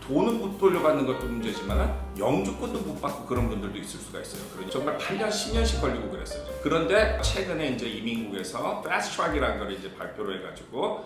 돈은 못 돌려받는 것도 문제지만 영주권도 못 받고 그런 분들도 있을 수가 있어요. 그러니 정말 8년, 10년씩 걸리고 그랬어요. 그런데 최근에 이제 이민국에서 패스트 트랙이라는 걸 이제 발표를 해가지고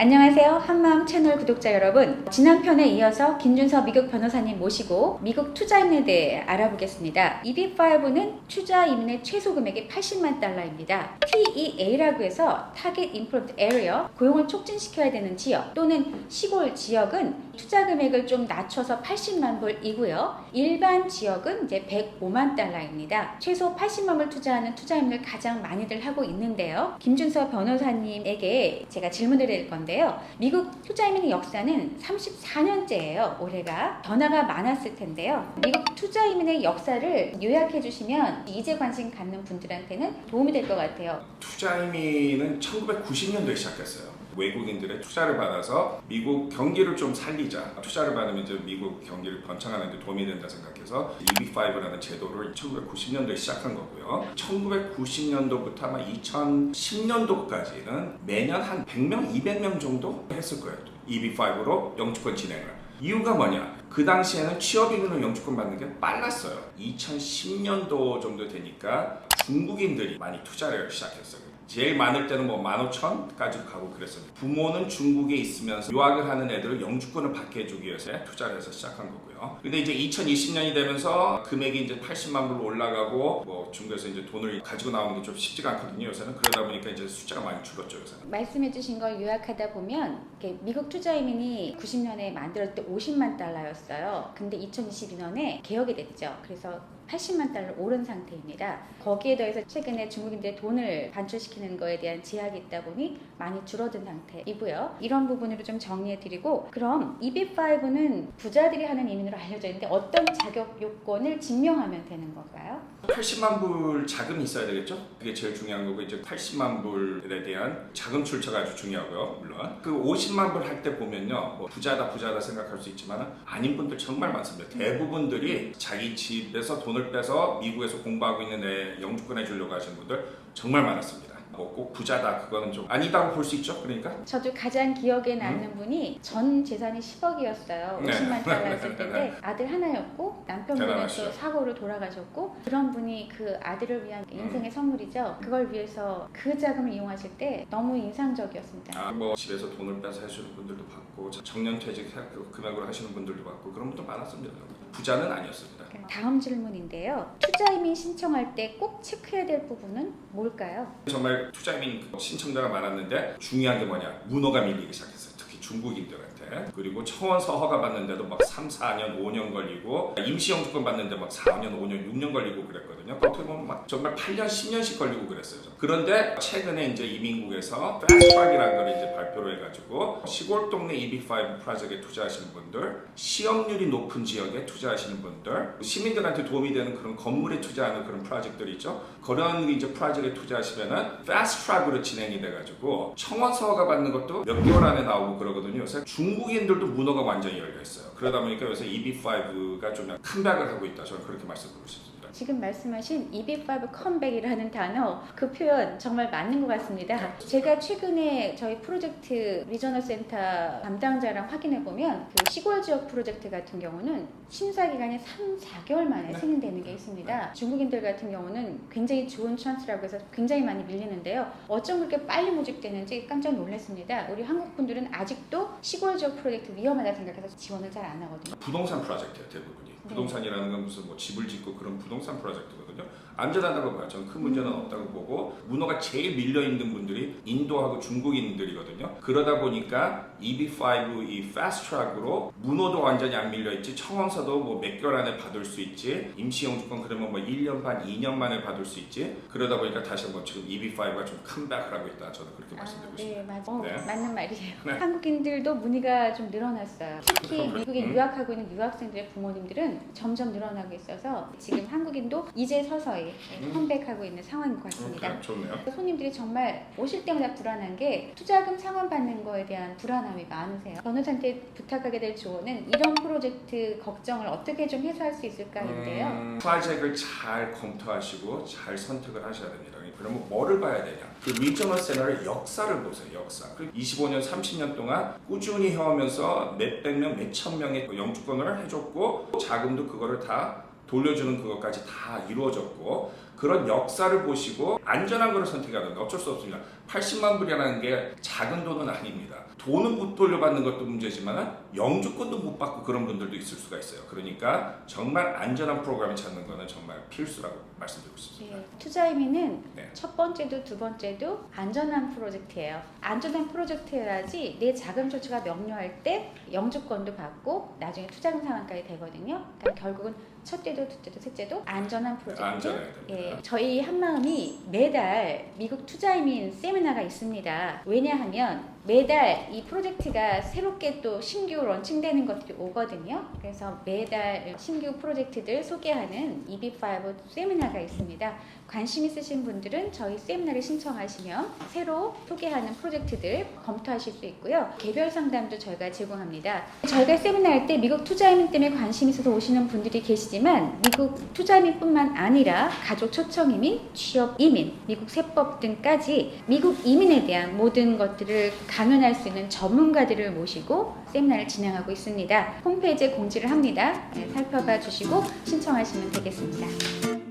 안녕하세요. 한마음 채널 구독자 여러분. 지난 편에 이어서 김준서 미국 변호사님 모시고 미국 투자 이민에 대해 알아보겠습니다. EB-5는 투자 이민의 최소 금액이 80만 달러입니다. TEA라고 해서 Target Improved Area, 고용을 촉진시켜야 되는 지역 또는 시골 지역은 투자 금액을 좀 낮춰서 80만 불이고요. 일반 지역은 이제 105만 달러입니다. 최소 80만 불 투자하는 투자 이민을 가장 많이들 하고 있는데요. 김준서 변호사님에게 제가 질문을 드릴 건데 미국 투자이민의 역사는 34년째예요. 올해가 변화가 많았을 텐데요. 미국 투자이민의 역사를 요약해 주시면 이제 관심 갖는 분들한테는 도움이 될 것 같아요. 투자이민은 1990년도에 시작했어요. 외국인들의 투자를 받아서 미국 경기를 좀 살리자. 투자를 받으면 이제 미국 경기를 번창하는 데 도움이 된다 생각해서 EB-5라는 제도를 1990년도에 시작한 거고요. 1990년도부터 아마 2010년도까지는 매년 한 100명, 200명 정도 했을 거예요. EB-5로 영주권 진행을. 이유가 뭐냐? 그 당시에는 취업인으로 영주권 받는 게 빨랐어요. 2010년도 정도 되니까 중국인들이 많이 투자를 시작했어요. 제일 많을 때는 뭐 15,000까지 가고 그랬어요. 부모는 중국에 있으면서 유학을 하는 애들을 영주권을 받게 해주기 위해서 투자를 해서 시작한 거고요. 근데 이제 2020년이 되면서 금액이 이제 80만 불로 올라가고 뭐 중국에서 이제 돈을 가지고 나오는 게 좀 쉽지가 않거든요. 요새는 그러다 보니까 이제 숫자가 많이 줄었죠. 요새는. 말씀해주신 걸 요약하다 보면 미국 투자이민이 90년에 만들었을 때 50만 달러였어요. 근데 2022년에 개혁이 됐죠. 그래서 80만 달러 오른 상태입니다. 거기에 더해서 최근에 중국인들의 돈을 반출시키는 거에 대한 제약이 있다 보니 많이 줄어든 상태이고요. 이런 부분으로 좀 정리해드리고, 그럼 EB-5는 부자들이 하는 이민으로 알려져 있는데 어떤 자격 요건을 증명하면 되는 건가요? 80만 불 자금이 있어야 되겠죠? 그게 제일 중요한 거고, 이제 80만 불에 대한 자금 출처가 아주 중요하고요. 물론 그 50만 불 할 때 보면요, 뭐 부자다 생각할 수 있지만 아닌 분들 정말 많습니다. 대부분들이 자기 집에서 돈을 빼서 미국에서 공부하고 있는 애 영주권 해주려고 하시는 분들 정말 많았습니다. 뭐 꼭 부자다 그거는 좀 아니다고 볼 수 있죠. 그러니까 저도 가장 기억에 남는 분이 전 재산이 10억이었어요. 50만 달러였을 텐데 아들 하나였고 남편분은 또 사고로 돌아가셨고, 그런 분이 그 아들을 위한 인생의 선물이죠. 그걸 위해서 그 자금을 이용하실 때 너무 인상적이었습니다. 뭐 집에서 돈을 빼서 해주는 분들도 봤고, 정년퇴직 금액으로 하시는 분들도 봤고, 그런 분도 많았습니다. 부자는 아니었습니다. 다음 질문인데요. 투자이민 신청할 때 꼭 체크해야 될 부분은 뭘까요? 정말 투자이민 신청자가 많았는데 중요한 게 뭐냐? 문호가 밀리기 시작했어요. 특히 중국인들한테. 그리고 청원서 허가 받는데도 막 3, 4년, 5년 걸리고, 임시영주권 받는데 막 4년, 5년, 6년 걸리고 그랬거든요. 어떻게 보면 막 정말 8년, 10년씩 걸리고 그랬어요. 그런데 최근에 이제 이민국에서 패스트 트랙이라는 걸 이제 발표를 해가지고 시골 동네 EB-5 프로젝트에 투자하시는 분들, 시험률이 높은 지역에 투자하시는 분들, 시민들한테 도움이 되는 그런 건물에 투자하는 그런 프로젝트들이 있죠. 그런 이제 프로젝트에 투자하시면은 패스트 트랙으로 진행이 돼가지고 청원서 허가 받는 것도 몇 개월 안에 나오고 그러거든요. 요새 중국인들도 문호가 완전히 열려 있어요. 그러다 보니까 요새 EB-5가 좀 컴백을 하고 있다. 저는 그렇게 말씀드리고 싶습니다. 지금 말씀하신 EB-5 컴백이라는 단어, 그 표현 정말 맞는 것 같습니다. 제가 최근에 저희 프로젝트 리저널 센터 담당자랑 확인해보면 그 시골 지역 프로젝트 같은 경우는 심사 기간이 3, 4개월 만에 승인되는 게 있습니다. 중국인들 같은 경우는 굉장히 좋은 찬스라고 해서 굉장히 많이 밀리는데요. 어쩜 그렇게 빨리 모집되는지 깜짝 놀랐습니다. 우리 한국 분들은 아직도 시골 지역 프로젝트 위험하다 생각해서 지원을 잘 안 하거든요. 부동산 프로젝트예요, 대부분이. 부동산이라는 건 무슨 뭐 집을 짓고 그런 부동산 프로젝트거든요. 안전하다고 봐요. 저는 큰 문제는 없다고 보고, 문호가 제일 밀려 있는 분들이 인도하고 중국인들이거든요. 그러다 보니까 EB-5 이 패스트 트랙으로 문호도 완전히 안 밀려 있지, 청원서도 뭐 몇 개월 안에 받을 수 있지, 임시 영주권 그러면 뭐 1년 반, 2년 만에 받을 수 있지. 그러다 보니까 다시 한번 지금 EB-5가 좀 컴백을 하고 있다. 저는 그렇게 말씀드리고 싶습니다. 네, 맞아요. 네. 맞는 말이에요. 네. 한국인들도 문의가 좀 늘어났어요. 특히 미국에 유학하고 있는 유학생들의 부모님들은 수요는 점점 늘어나고 있어서 지금 한국인도 이제 서서히 컴백하고 있는 상황인 것 같습니다. 좋네요. 손님들이 정말 오실 때마다 불안한 게 투자금 상환받는 거에 대한 불안함이 많으세요. 변호사한테 부탁하게 될 조언은 이런 프로젝트 걱정을 어떻게 좀 해소할 수 있을까인데요. 프로젝트를 잘 검토하시고 잘 선택을 하셔야 됩니다. 그러면 뭐를 봐야 되냐? 그 리저널 세너의 역사를 보세요. 역사. 그 25년, 30년 동안 꾸준히 해오면서 몇백 명, 몇천 명의 영주권을 해줬고 자금도 그거를 다 돌려주는 그것까지 다 이루어졌고 그런 역사를 보시고 안전한 거를 선택하는 게 어쩔 수 없습니다. 80만 불이라는 게 작은 돈은 아닙니다. 돈은 못 돌려받는 것도 문제지만 영주권도 못 받고 그런 분들도 있을 수가 있어요. 그러니까 정말 안전한 프로그램을 찾는 거는 정말 필수라고 말씀드리고 싶습니다. 네, 투자의미는 네. 첫 번째도 두 번째도 안전한 프로젝트예요. 안전한 프로젝트여야지 내 자금 조치가 명료할 때 영주권도 받고 나중에 투자금 상환까지 되거든요. 그러니까 결국은 첫째도 둘째도 셋째도 안전한 프로젝트. 안전해야 됩니다. 예, 저희 한마음이 매달 미국 투자이민 세미나가 있습니다. 왜냐하면 매달 이 프로젝트가 새롭게 또 신규 런칭되는 것들이 오거든요. 그래서 매달 신규 프로젝트들 소개하는 EB5 세미나가 있습니다. 관심 있으신 분들은 저희 세미나를 신청하시면 새로 소개하는 프로젝트들 검토하실 수 있고요. 개별 상담도 저희가 제공합니다. 저희가 세미나 할 때 미국 투자이민 때문에 관심 있어서 오시는 분들이 계시지만 미국 투자이민뿐만 아니라 가족 초청 이민, 취업 이민, 미국 세법 등까지 미국 이민에 대한 모든 것들을 강연할 수 있는 전문가들을 모시고 세미나를 진행하고 있습니다. 홈페이지에 공지를 합니다. 네, 살펴봐 주시고 신청하시면 되겠습니다.